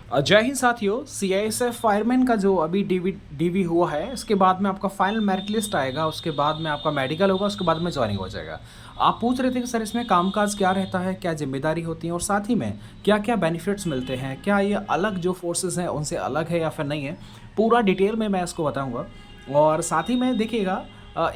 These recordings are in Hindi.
जय हिंद साथियों। सीआईएसएफ फायरमैन का जो अभी डीवी हुआ है, इसके बाद में आपका फाइनल मेरिट लिस्ट आएगा, उसके बाद में आपका मेडिकल होगा, उसके बाद में ज्वाइनिंग हो जाएगा। आप पूछ रहे थे कि सर इसमें कामकाज क्या रहता है, क्या जिम्मेदारी होती है और साथ ही में क्या क्या बेनिफिट्स मिलते हैं, क्या ये अलग जो फोर्सेस हैं उनसे अलग है या फिर नहीं है। पूरा डिटेल में मैं इसको बताऊँगा और साथ ही में देखिएगा,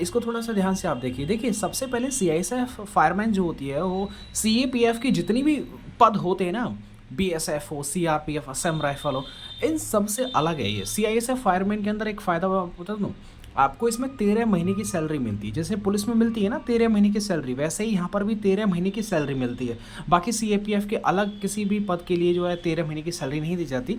इसको थोड़ा सा ध्यान से आप देखिए। सबसे पहले सीआईएसएफ फायरमैन जो होती है वो सीएपीएफ की जितनी भी पद होते हैं ना, बीएसएफ हो, सीआरपीएफ, असम राइफल हो, इन सब से अलग है ये। सीआईएसएफ फायरमैन के अंदर एक फ़ायदा मैं आपको बता दूँ, आपको इसमें 13 महीने की सैलरी मिलती है। जैसे पुलिस में मिलती है ना 13 महीने की सैलरी, वैसे ही यहाँ पर भी 13 महीने की सैलरी मिलती है। बाकी सीएपीएफ के अलग किसी भी पद के लिए जो है 13 महीने की सैलरी नहीं दी जाती।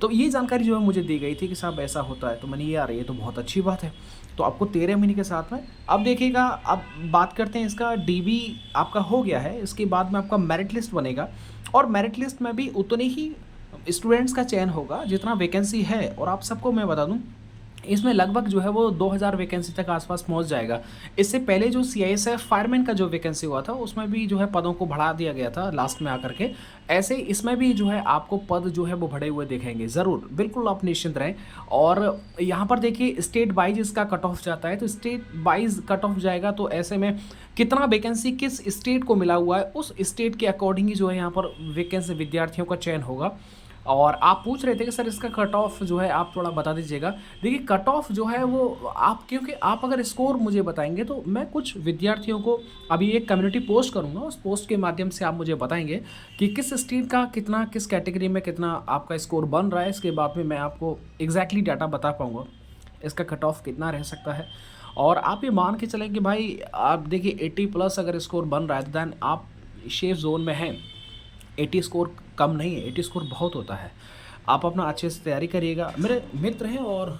तो ये जानकारी जो है मुझे दी गई थी कि साहब ऐसा होता है, तो मैंने ये यार ये तो बहुत अच्छी बात है। तो आपको 13 महीने के साथ में अब देखिएगा, अब बात करते हैं इसका डीबी आपका हो गया है, इसके बाद में आपका मेरिट लिस्ट बनेगा और मेरिट लिस्ट में भी उतने ही स्टूडेंट्स का चयन होगा जितना वैकेंसी है। और आप सबको मैं बता दूं, इसमें लगभग जो है वो 2000 वैकेंसी तक आसपास पहुंच जाएगा। इससे पहले जो सीआईएसएफ फायरमैन का जो वैकेंसी हुआ था उसमें भी जो है पदों को बढ़ा दिया गया था लास्ट में आकर के। ऐसे इसमें भी जो है आपको पद जो है वो बढ़े हुए दिखेंगे ज़रूर, बिल्कुल आप निश्चिंत रहें। और यहाँ पर देखिए स्टेट वाइज इसका कट ऑफ जाता है, तो स्टेट वाइज कट ऑफ जाएगा, तो ऐसे में कितना वैकेंसी किस स्टेट को मिला हुआ है उस स्टेट के अकॉर्डिंग ही जो है यहाँ पर वैकेंसी विद्यार्थियों का चयन होगा। और आप पूछ रहे थे कि सर इसका कट ऑफ जो है आप थोड़ा बता दीजिएगा। देखिए कट ऑफ जो है वो आप, क्योंकि आप अगर स्कोर मुझे बताएंगे तो मैं कुछ विद्यार्थियों को अभी एक कम्युनिटी पोस्ट करूंगा, उस पोस्ट के माध्यम से आप मुझे बताएंगे कि किस स्टेट का कितना, किस कैटेगरी में कितना आपका स्कोर बन रहा है। इसके बाद में मैं आपको एग्जैक्टली डाटा बता पाऊँगा इसका कट ऑफ कितना रह सकता है। और आप ये मान के चलें कि भाई आप देखिए 80+ अगर स्कोर बन रहा है तो दैन आप सेफ जोन में हैं। 80 स्कोर कम नहीं है, 80 स्कोर बहुत होता है। आप अपना अच्छे से तैयारी करिएगा। मेरे मित्र हैं और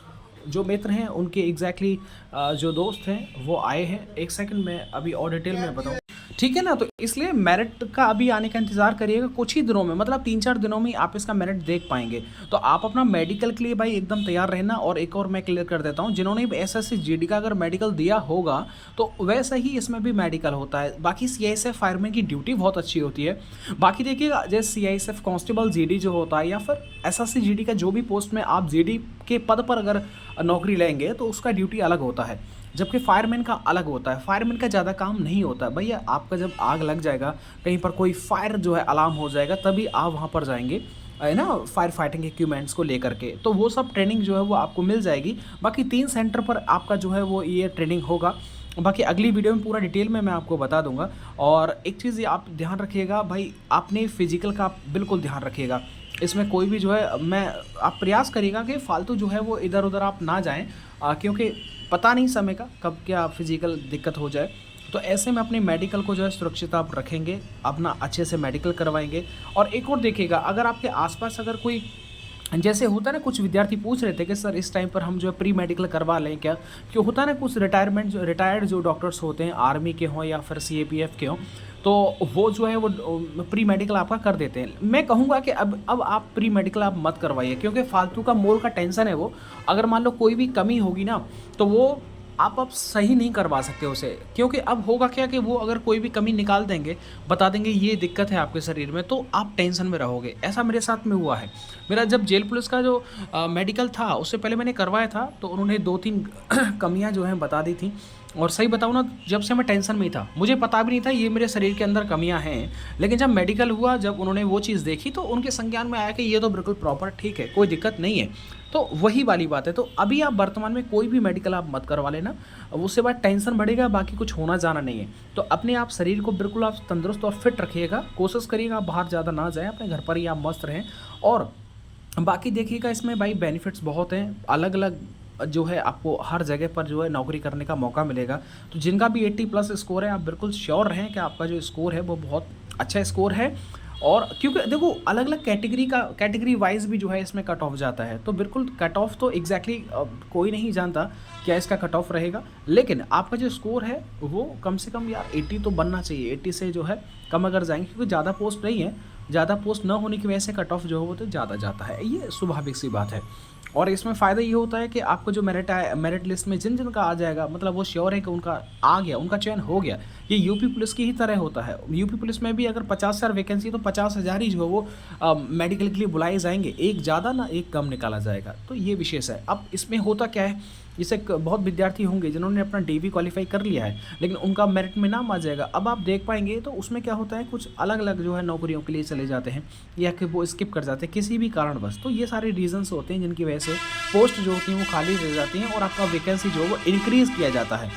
जो मित्र हैं उनके एग्जैक्टली जो दोस्त हैं वो आए हैं। एक सेकंड में अभी और डिटेल में बताऊँ, ठीक है ना। तो इसलिए मेरिट का अभी आने का इंतज़ार करिएगा, कुछ ही दिनों में, मतलब 3-4 दिनों में ही आप इसका मेरिट देख पाएंगे। तो आप अपना मेडिकल के लिए भाई एकदम तैयार रहना। और एक और मैं क्लियर कर देता हूँ, जिन्होंने एसएससी जीडी का अगर मेडिकल दिया होगा तो वैसा ही इसमें भी मेडिकल होता है। बाकी सीआईएसएफ फायरमैन की ड्यूटी बहुत अच्छी होती है। बाकी देखिएगा, जैसे सीआईएसएफ कांस्टेबल जीडी जो होता है या फिर एसएससी जीडी का जो भी पोस्ट में आप जीडी के पद पर अगर नौकरी लेंगे तो उसका ड्यूटी अलग होता है, जबकि फायरमैन का अलग होता है। फायरमैन का ज़्यादा काम नहीं होता है भैया। आपका जब आग लग जाएगा, कहीं पर कोई फायर जो है अलार्म हो जाएगा, तभी आप वहाँ पर जाएंगे, है ना, फायर फाइटिंग इक्विपमेंट्स को लेकर के। तो वो सब ट्रेनिंग जो है वो आपको मिल जाएगी। बाकी 3 सेंटर पर आपका जो है वो ये ट्रेनिंग होगा। बाकी अगली वीडियो में पूरा डिटेल में मैं आपको बता दूंगा। और एक चीज़ आप ध्यान रखिएगा भाई, आपने फिजिकल का बिल्कुल ध्यान रखिएगा। इसमें कोई भी जो है, मैं आप प्रयास करिएगा कि फालतू जो है वो इधर उधर आप ना जाएं, क्योंकि पता नहीं समय का कब क्या फिजिकल दिक्कत हो जाए। तो ऐसे में अपने मेडिकल को जो है सुरक्षित आप रखेंगे, अपना अच्छे से मेडिकल करवाएंगे। और एक और देखिएगा, अगर आपके आसपास अगर कोई, जैसे होता है ना, कुछ विद्यार्थी पूछ रहे थे कि सर इस टाइम पर हम जो है प्री मेडिकल करवा लें क्या, क्यों होता है ना, कुछ रिटायर्ड जो डॉक्टर्स होते हैं आर्मी के हों या फिर सीएपीएफ के हों, तो वो जो है वो प्री मेडिकल आपका कर देते हैं। मैं कहूँगा कि अब आप प्री मेडिकल आप मत करवाइए, क्योंकि फालतू का मोल का टेंशन है वो। अगर मान लो कोई भी कमी होगी ना, तो वो आप सही नहीं करवा सकते उसे, क्योंकि अब होगा क्या कि वो अगर कोई भी कमी निकाल देंगे, बता देंगे ये दिक्कत है आपके शरीर में, तो आप टेंशन में रहोगे। ऐसा मेरे साथ में हुआ है। मेरा जब जेल पुलिस का जो मेडिकल था उससे पहले मैंने करवाया था, तो उन्होंने 2-3 कमियां जो हैं बता दी थी। और सही बताऊँ ना, जब से मैं टेंशन में ही था, मुझे पता भी नहीं था ये मेरे शरीर के अंदर कमियां हैं। लेकिन जब मेडिकल हुआ, जब उन्होंने वो चीज़ देखी, तो उनके संज्ञान में आया कि ये तो बिल्कुल प्रॉपर ठीक है, कोई दिक्कत नहीं है। तो वही वाली बात है। तो अभी आप वर्तमान में कोई भी मेडिकल आप मत करवा लेना, उससे बाद टेंशन बढ़ेगा, बाकी कुछ होना जाना नहीं है। तो अपने आप शरीर को बिल्कुल आप तंदुरुस्त और फिट रखिएगा, कोशिश करिएगा आप बाहर ज़्यादा ना जाएं, अपने घर पर ही आप मस्त रहें। और बाकी देखिएगा, इसमें भाई बेनिफिट्स बहुत हैं, अलग अलग जो है आपको हर जगह पर जो है नौकरी करने का मौका मिलेगा। तो जिनका भी 80+ स्कोर है, आप बिल्कुल श्योर रहें कि आपका जो स्कोर है वो बहुत अच्छा स्कोर है। और क्योंकि देखो अलग अलग कैटेगरी वाइज भी जो है इसमें कट ऑफ जाता है, तो बिल्कुल कट ऑफ तो एग्जैक्टली कोई नहीं जानता क्या इसका कट ऑफ रहेगा। लेकिन आपका जो स्कोर है वो कम से कम यार 80 तो बनना चाहिए। 80 से जो है कम अगर जाएंगे, क्योंकि ज़्यादा पोस्ट नहीं है, ज़्यादा पोस्ट न होने की वजह से कट ऑफ जो है वो तो ज़्यादा जाता है, ये स्वाभाविक सी बात है। और इसमें फ़ायदा ये होता है कि आपको जो मेरिट लिस्ट में जिन-जिन का आ जाएगा, मतलब वो श्योर है कि उनका आ गया, उनका चयन हो गया। ये यूपी पुलिस की ही तरह होता है। यूपी पुलिस में भी अगर 50,000 वैकेंसी है तो 50,000 ही जो है वो मेडिकल के लिए बुलाए जाएँगे। एक ज़्यादा ना एक कम निकाला जाएगा। तो ये विशेष है। अब इसमें होता क्या है, जैसे क बहुत विद्यार्थी होंगे जिन्होंने अपना डीवी क्वालीफाई कर लिया है, लेकिन उनका मेरिट में नाम आ जाएगा। अब आप देख पाएँगे तो उसमें क्या होता है, कुछ अलग-अलग जो है नौकरियों के लिए चले जाते हैं या कि वो स्किप कर जाते हैं किसी भी कारणवश। तो ये सारे रीज़न्स होते हैं जिनकी वजह से पोस्ट जो होती हैं वो खाली रह जाती हैं और आपका वैकेंसी जो है वो इंक्रीज़ किया जाता है।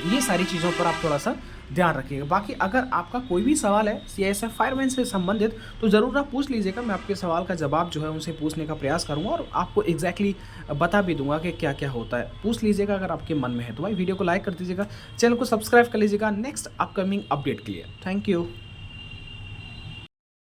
ये सारी चीज़ों पर आप थोड़ा-सा ध्यान रखिएगा। बाकी अगर आपका कोई भी सवाल है सीआईएसएफ फायरमैन से संबंधित, तो ज़रूर आप पूछ लीजिएगा। मैं आपके सवाल का जवाब जो है उनसे पूछने का प्रयास करूँगा और आपको एग्ज़ैक्टली बता भी दूँगा कि क्या-क्या होता है। पूछ लीजिएगा अगर आपके मन में है तो भाई वीडियो को लाइक कर दीजिएगा, चैनल को सब्सक्राइब कर लीजिएगा नेक्स्ट अपकमिंग अपडेट के लिए। Thank you.